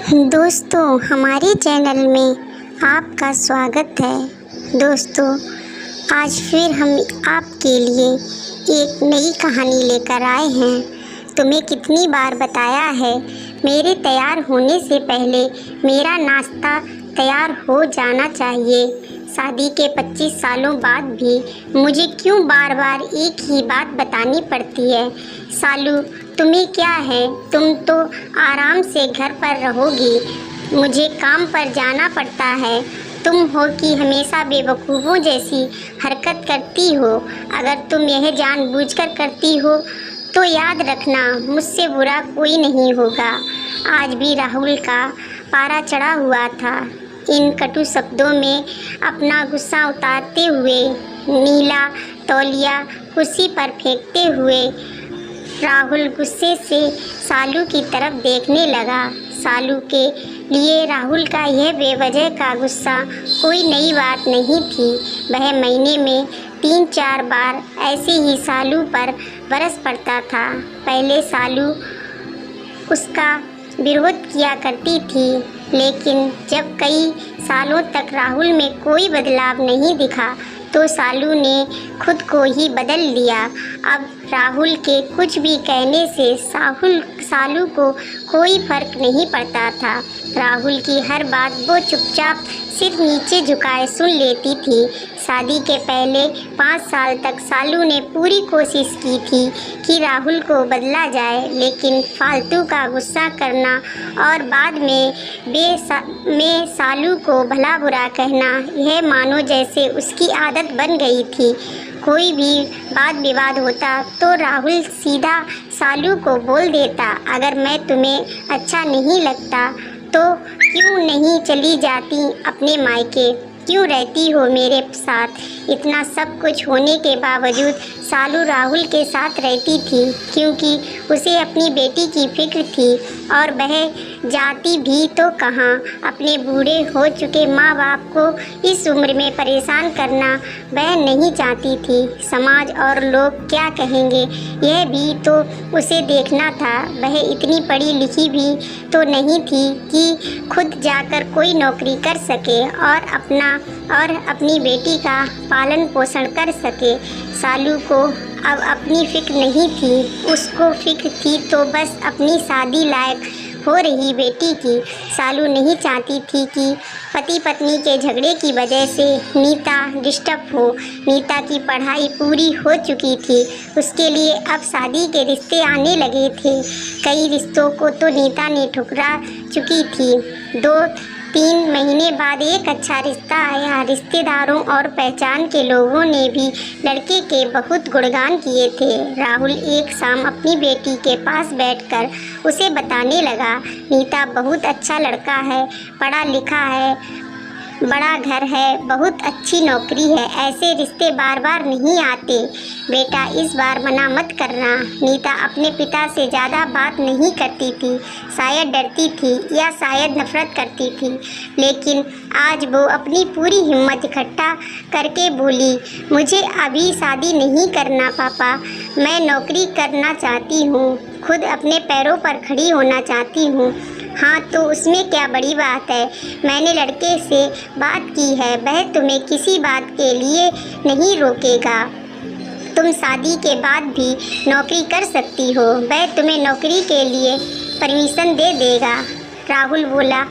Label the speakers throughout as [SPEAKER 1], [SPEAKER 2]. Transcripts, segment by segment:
[SPEAKER 1] दोस्तों, हमारे चैनल में आपका स्वागत है। दोस्तों, आज फिर हम आपके लिए एक नई कहानी लेकर आए हैं। तुम्हें कितनी बार बताया है, मेरे तैयार होने से पहले मेरा नाश्ता तैयार हो जाना चाहिए। शादी के 25 सालों बाद भी मुझे क्यों बार बार एक ही बात बतानी पड़ती है? सालू, तुम्हें क्या है? तुम तो आराम से घर पर रहोगी, मुझे काम पर जाना पड़ता है। तुम हो कि हमेशा बेवकूफ़ों जैसी हरकत करती हो। अगर तुम यह जानबूझकर करती हो तो याद रखना, मुझसे बुरा कोई नहीं होगा। आज भी राहुल का पारा चढ़ा हुआ था। इन कटु शब्दों में अपना गुस्सा उतारते हुए, नीला तौलिया कुर्सी पर फेंकते हुए राहुल गुस्से से सालू की तरफ देखने लगा। सालू के लिए राहुल का यह बेवजह का गुस्सा कोई नई बात नहीं थी। वह महीने में 3-4 बार ऐसे ही सालू पर बरस पड़ता था। पहले सालू उसका विरोध किया करती थी, लेकिन जब कई सालों तक राहुल में कोई बदलाव नहीं दिखा तो सालू ने खुद को ही बदल लिया। अब राहुल के कुछ भी कहने से सालू को कोई फर्क नहीं पड़ता था। राहुल की हर बात वो चुपचाप सिर नीचे झुकाए सुन लेती थी। शादी के पहले 5 साल तक सालू ने पूरी कोशिश की थी कि राहुल को बदला जाए, लेकिन फालतू का गुस्सा करना और बाद में सालू को भला बुरा कहना, यह मानो जैसे उसकी आदत बन गई थी। कोई भी वाद विवाद होता तो राहुल सीधा सालू को बोल देता, अगर मैं तुम्हें अच्छा नहीं लगता तो क्यों नहीं चली जाती अपने मायके, क्यों रहती हो मेरे साथ? इतना सब कुछ होने के बावजूद सालू राहुल के साथ रहती थी, क्योंकि उसे अपनी बेटी की फिक्र थी। और वह जाती भी तो कहाँ? अपने बूढ़े हो चुके माँ बाप को इस उम्र में परेशान करना वह नहीं चाहती थी। समाज और लोग क्या कहेंगे, यह भी तो उसे देखना था। वह इतनी पढ़ी लिखी भी तो नहीं थी कि खुद जाकर कोई नौकरी कर सके और अपनी बेटी का पालन पोषण कर सके। सालू को अब अपनी फिक्र नहीं थी, उसको फिक्र थी तो बस अपनी शादी लायक हो रही बेटी की। सालू नहीं चाहती थी कि पति पत्नी के झगड़े की वजह से नीता डिस्टर्ब हो। नीता की पढ़ाई पूरी हो चुकी थी, उसके लिए अब शादी के रिश्ते आने लगे थे। कई रिश्तों को तो नीता ने ठुकरा चुकी थी। 2-3 महीने बाद एक अच्छा रिश्ता आया। रिश्तेदारों और पहचान के लोगों ने भी लड़के के बहुत गुणगान किए थे। राहुल एक शाम अपनी बेटी के पास बैठकर उसे बताने लगा, नीता बहुत अच्छा लड़का है, पढ़ा लिखा है, बड़ा घर है, बहुत अच्छी नौकरी है। ऐसे रिश्ते बार बार नहीं आते। बेटा, इस बार मना मत करना। नीता अपने पिता से ज़्यादा बात नहीं करती थी, शायद डरती थी या शायद नफरत करती थी, लेकिन आज वो अपनी पूरी हिम्मत इकट्ठा करके बोली, मुझे अभी शादी नहीं करना पापा, मैं नौकरी करना चाहती हूँ, खुद अपने पैरों पर खड़ी होना चाहती हूँ। हाँ, तो उसमें क्या बड़ी बात है? मैंने लड़के से बात की है, वह तुम्हें किसी बात के लिए नहीं रोकेगा। तुम शादी के बाद भी नौकरी कर सकती हो, वह तुम्हें नौकरी के लिए परमिशन दे देगा। राहुल बोला।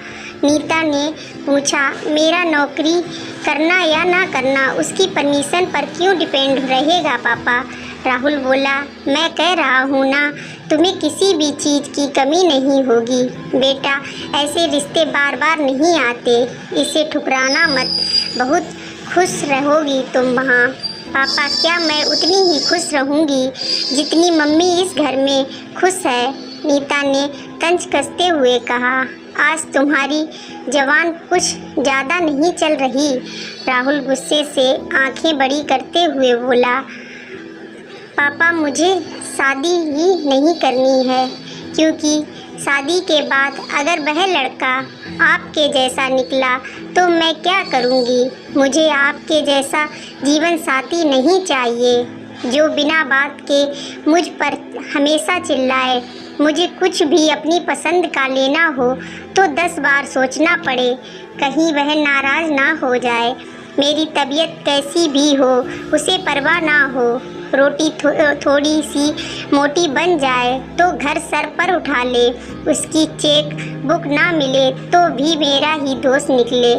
[SPEAKER 1] नीता ने पूछा, मेरा नौकरी करना या ना करना उसकी परमिशन पर क्यों डिपेंड रहेगा पापा? राहुल बोला, मैं कह रहा हूँ ना, तुम्हें किसी भी चीज़ की कमी नहीं होगी। बेटा, ऐसे रिश्ते बार बार नहीं आते, इसे ठुकराना मत, बहुत खुश रहोगी तुम वहाँ। पापा, क्या मैं उतनी ही खुश रहूँगी जितनी मम्मी इस घर में खुश है? नीता ने तंज कसते हुए कहा, आज तुम्हारी जवान कुछ ज़्यादा नहीं चल रही। राहुल गुस्से से आंखें बड़ी करते हुए बोला, पापा, मुझे शादी ही नहीं करनी है, क्योंकि शादी के बाद अगर वह लड़का आपके जैसा निकला तो मैं क्या करूँगी? मुझे आपके जैसा जीवन साथी नहीं चाहिए, जो बिना बात के मुझ पर हमेशा चिल्लाए। मुझे कुछ भी अपनी पसंद का लेना हो तो 10 बार सोचना पड़े, कहीं वह नाराज़ ना हो जाए। मेरी तबीयत कैसी भी हो उसे परवाह ना हो। रोटी थोड़ी सी मोटी बन जाए तो घर सर पर उठा ले। उसकी चेक बुक ना मिले तो भी मेरा ही दोस्त निकले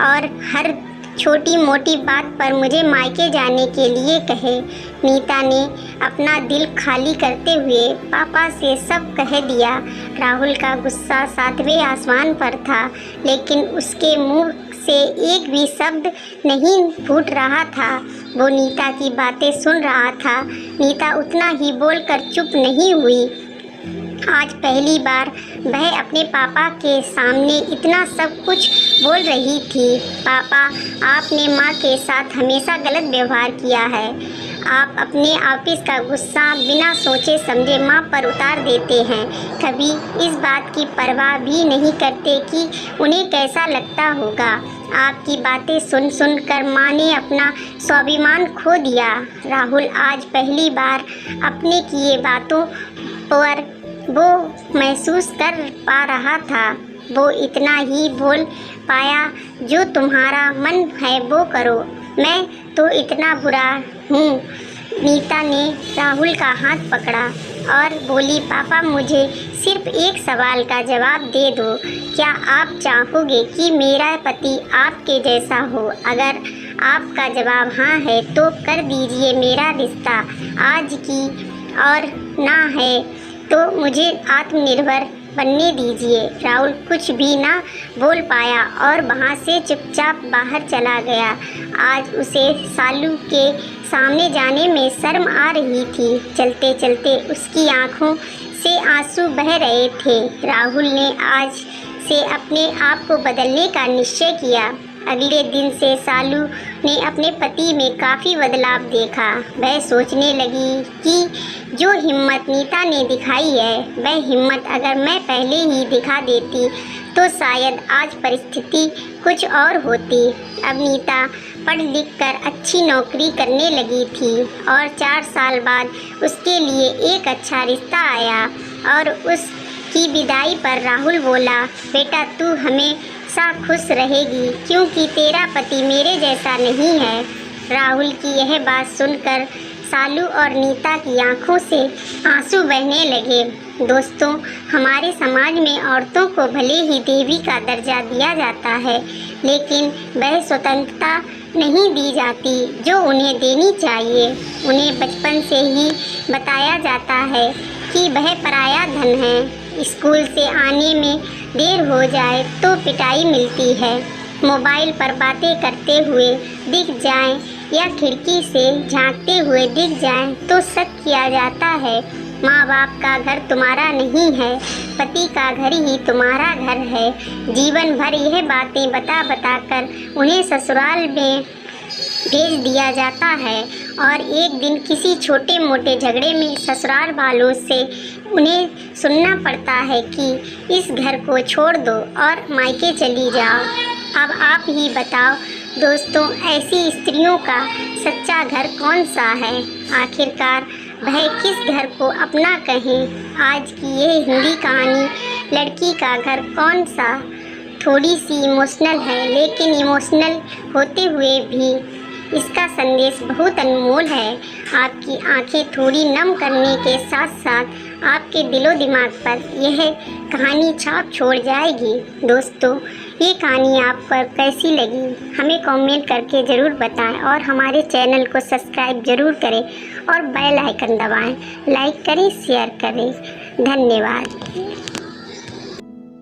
[SPEAKER 1] और हर छोटी मोटी बात पर मुझे मायके जाने के लिए कहे। नीता ने अपना दिल खाली करते हुए पापा से सब कह दिया। राहुल का गुस्सा 7वें आसमान पर था, लेकिन उसके मुंह से एक भी शब्द नहीं फूट रहा था। वो नीता की बातें सुन रहा था। नीता उतना ही बोलकर चुप नहीं हुई। आज पहली बार वह अपने पापा के सामने इतना सब कुछ बोल रही थी। पापा, आपने माँ के साथ हमेशा गलत व्यवहार किया है। आप अपने ऑफिस का गुस्सा बिना सोचे समझे माँ पर उतार देते हैं। कभी इस बात की परवाह भी नहीं करते कि उन्हें कैसा लगता होगा। आपकी बातें सुन सुन कर माँ ने अपना स्वाभिमान खो दिया। राहुल आज पहली बार अपने किए बातों पर वो महसूस कर पा रहा था। वो इतना ही बोल पाया, जो तुम्हारा मन है वो करो, मैं तो इतना बुरा हूँ। नीता ने राहुल का हाथ पकड़ा और बोली, पापा मुझे सिर्फ एक सवाल का जवाब दे दो। क्या आप चाहोगे कि मेरा पति आपके जैसा हो? अगर आपका जवाब हाँ है तो कर दीजिए मेरा रिश्ता आज की, और ना है तो मुझे आत्मनिर्भर बनने दीजिए। राहुल कुछ भी ना बोल पाया और वहाँ से चुपचाप बाहर चला गया। आज उसे सालू के सामने जाने में शर्म आ रही थी। चलते चलते उसकी आंखों से आंसू बह रहे थे। राहुल ने आज से अपने आप को बदलने का निश्चय किया। अगले दिन से सालू ने अपने पति में काफ़ी बदलाव देखा। वह सोचने लगी कि जो हिम्मत नीता ने दिखाई है, वह हिम्मत अगर मैं पहले ही दिखा देती तो शायद आज परिस्थिति कुछ और होती। अब नीता पढ़ लिख कर अच्छी नौकरी करने लगी थी और 4 साल बाद उसके लिए एक अच्छा रिश्ता आया। और उसकी विदाई पर राहुल बोला, बेटा तू हमेशा खुश रहेगी क्योंकि तेरा पति मेरे जैसा नहीं है। राहुल की यह बात सुनकर सालू और नीता की आंखों से आंसू बहने लगे। दोस्तों, हमारे समाज में औरतों को भले ही देवी का दर्जा दिया जाता है, लेकिन वह स्वतंत्रता नहीं दी जाती जो उन्हें देनी चाहिए। उन्हें बचपन से ही बताया जाता है कि वह पराया धन है। स्कूल से आने में देर हो जाए तो पिटाई मिलती है। मोबाइल पर बातें करते हुए दिख जाएं या खिड़की से झांकते हुए दिख जाएं तो शक किया जाता है। माँ बाप का घर तुम्हारा नहीं है, पति का घर ही तुम्हारा घर है। जीवन भर यह बातें बता बता कर उन्हें ससुराल में भेज दिया जाता है और एक दिन किसी छोटे मोटे झगड़े में ससुराल वालों से उन्हें सुनना पड़ता है कि इस घर को छोड़ दो और मायके चली जाओ। अब आप ही बताओ दोस्तों, ऐसी स्त्रियों का सच्चा घर कौन सा है? आखिरकार वह किस घर को अपना कहें? आज की ये हिंदी कहानी लड़की का घर कौन सा थोड़ी सी इमोशनल है, लेकिन इमोशनल होते हुए भी इसका संदेश बहुत अनमोल है। आपकी आंखें थोड़ी नम करने के साथ साथ आपके दिलो दिमाग पर यह कहानी छाप छोड़ जाएगी। दोस्तों, ये कहानी आपको कैसी लगी हमें कमेंट करके ज़रूर बताएं और हमारे चैनल को सब्सक्राइब ज़रूर करें और बेल आइकन दबाएं। लाइक करें, शेयर करें। धन्यवाद।